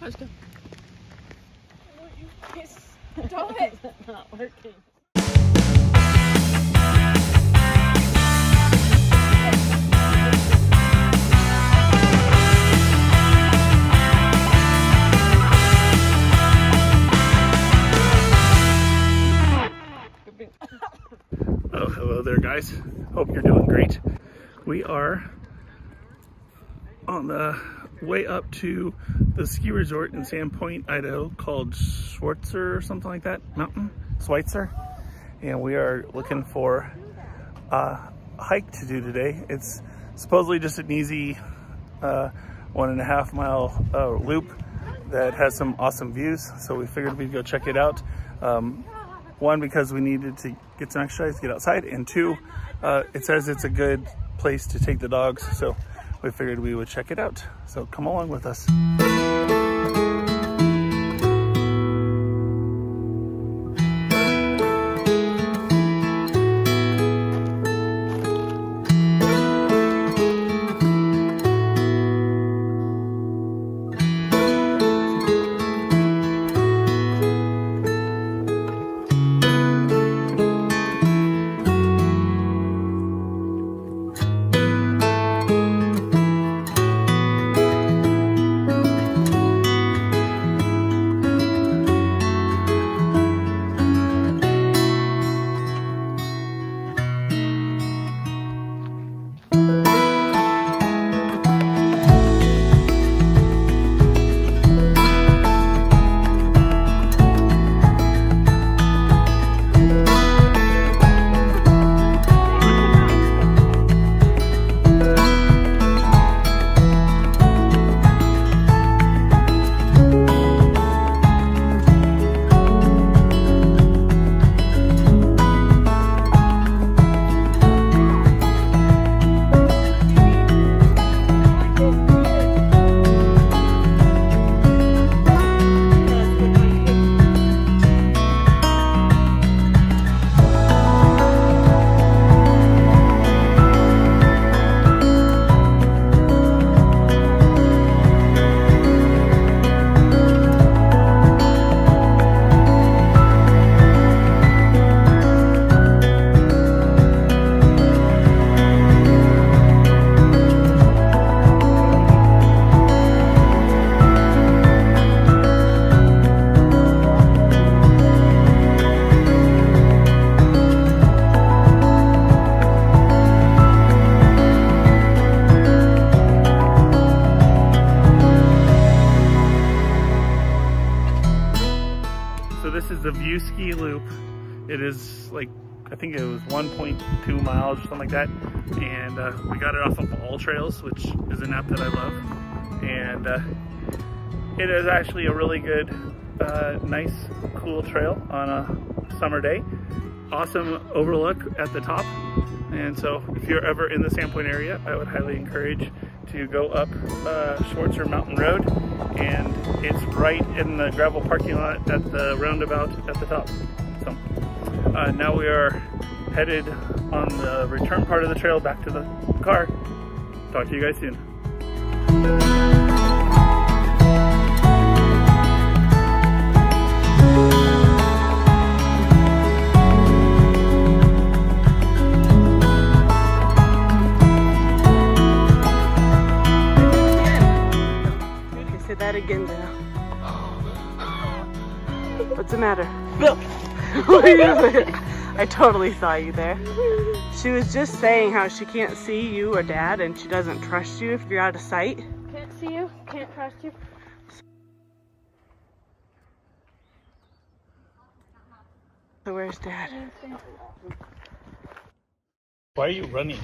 Let's go. Stop it. It's not working. Oh, hello there, guys. Hope you're doing great. We are on the way up to the ski resort in Sandpoint, Idaho, called Schweitzer or something like that. Mountain? Schweitzer. And we are looking for a hike to do today. It's supposedly just an easy 1.5 mile loop that has some awesome views. So we figured we'd go check it out. One, because we needed to get some exercise, get outside, and two, it says it's a good place to take the dogs, so we figured we would check it out. So come along with us. This is the View Ski Loop. It is like, I think it was 1.2 miles or something like that. And we got it off of All Trails, which is an app that I love. And it is actually a really good, nice, cool trail on a summer day. Awesome overlook at the top. And so if you're ever in the Sandpoint area, I would highly encourage to go up Schweitzer Mountain Road, and it's right in the gravel parking lot at the roundabout at the top. So now we are headed on the return part of the trail back to the car. Talk to you guys soon. That again now. What's the matter? I totally saw you there. She was just saying how she can't see you or Dad, and she doesn't trust you if you're out of sight. Can't see you, can't trust you. So where's Dad? Why are you running?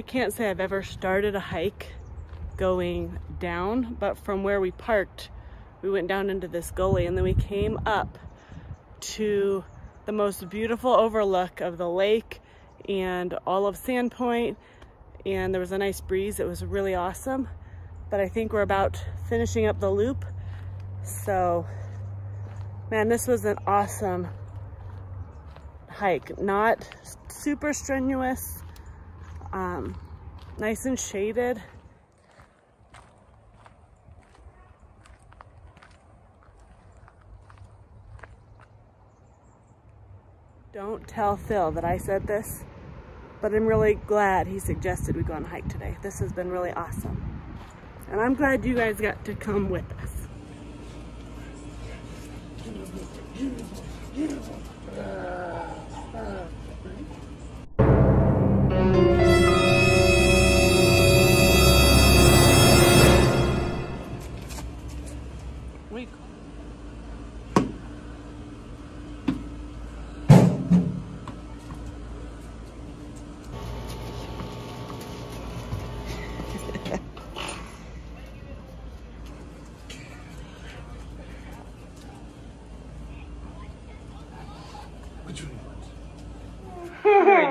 I can't say I've ever started a hike going down, but from where we parked, we went down into this gully and then we came up to the most beautiful overlook of the lake and all of Sandpoint, and there was a nice breeze. It was really awesome, but I think we're about finishing up the loop. So, man, this was an awesome hike. Not super strenuous, Nice and shaded. Don't tell Phil that I said this, but I'm really glad he suggested we go on a hike today. This has been really awesome. And I'm glad you guys got to come with us.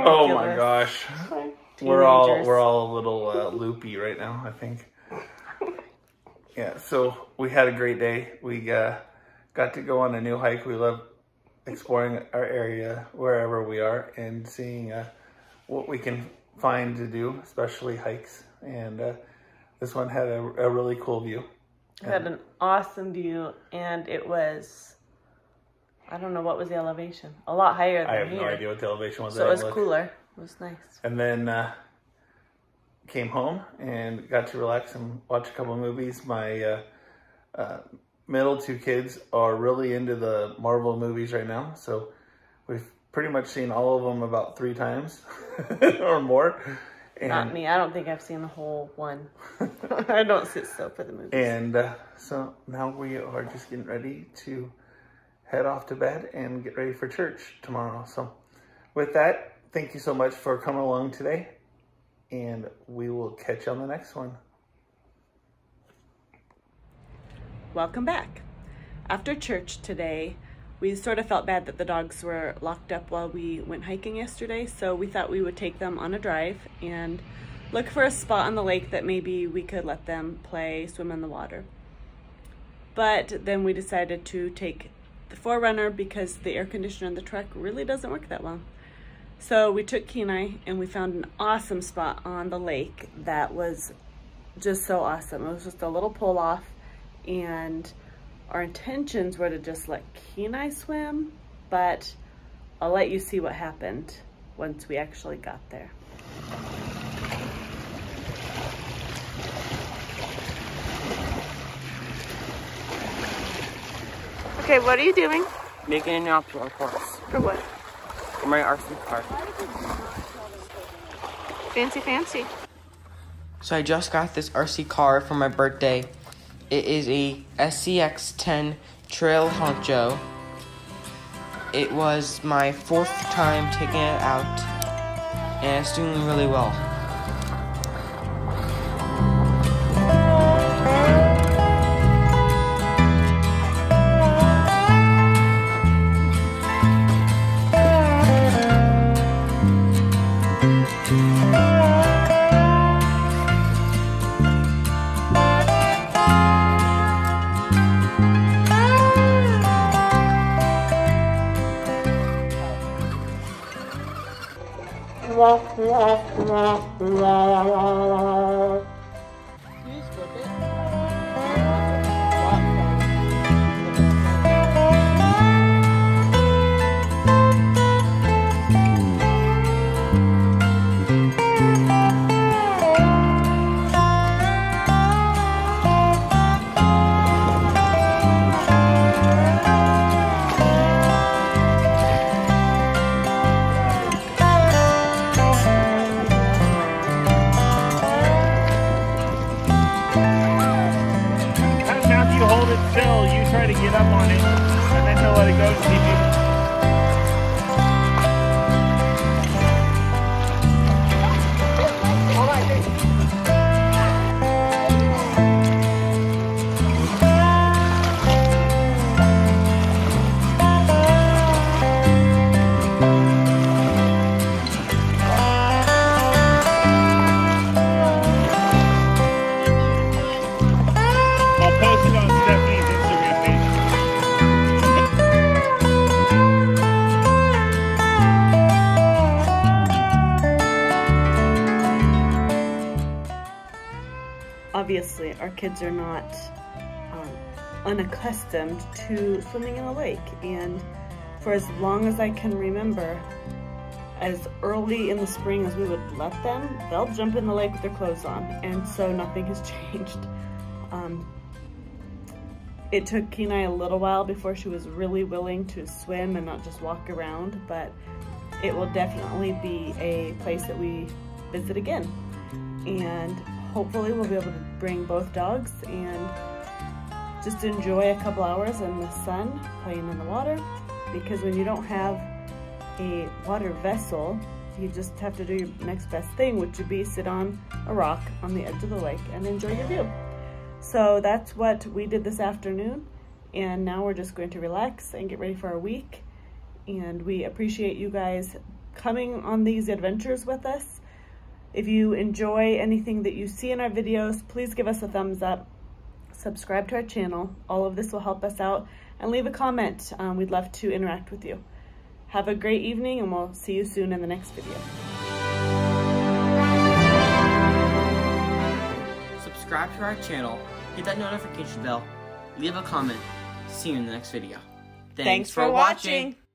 Oh my gosh. We're all a little loopy right now, I think. Yeah, so we had a great day. We got to go on a new hike. We love exploring our area wherever we are and seeing what we can find to do, especially hikes. And this one had a really cool view. It had an awesome view, and it was, I don't know, what was the elevation? A lot higher than here. I have no idea what the elevation was. So it was cooler. It was nice. And then came home and got to relax and watch a couple of movies. My middle two kids are really into the Marvel movies right now. So we've pretty much seen all of them about 3 times or more. And not me. I don't think I've seen the whole one. I don't sit still for the movies. And so now we are just getting ready to head off to bed and get ready for church tomorrow. So with that, thank you so much for coming along today, and we will catch you on the next one. Welcome back. After church today, we sort of felt bad that the dogs were locked up while we went hiking yesterday, so we thought we would take them on a drive and look for a spot on the lake that maybe we could let them play, swim in the water. But then we decided to take the 4Runner because the air conditioner in the truck really doesn't work that well. So we took Kenai and we found an awesome spot on the lake that was just so awesome. It was just a little pull off, and our intentions were to just let Kenai swim, but I'll let you see what happened once we actually got there. Okay, what are you doing? Making an obstacle course. For what? For my RC car. Fancy, fancy. So I just got this RC car for my birthday. It is a SCX-10 Trail Honcho. It was my 4th time taking it out, and it's doing really well. To get up on it, and then he'll let it go to see if you. I'll post it on Stephanie's Instagram page. obviously our kids are not unaccustomed to swimming in a lake, and for as long as I can remember, as early in the spring as we would let them, they'll jump in the lake with their clothes on, and so nothing has changed. It took Kenai a little while before she was really willing to swim and not just walk around, but it will definitely be a place that we visit again. And hopefully we'll be able to bring both dogs and just enjoy a couple hours in the sun playing in the water, because when you don't have a water vessel, you just have to do your next best thing, which would be sit on a rock on the edge of the lake and enjoy your view. So that's what we did this afternoon, and now we're just going to relax and get ready for our week. And we appreciate you guys coming on these adventures with us. If you enjoy anything that you see in our videos, please give us a thumbs up, subscribe to our channel. All of this will help us out, and leave a comment. We'd love to interact with you. Have a great evening, and we'll see you soon in the next video. Subscribe to our channel, hit that notification bell, leave a comment. See you in the next video. Thanks for watching.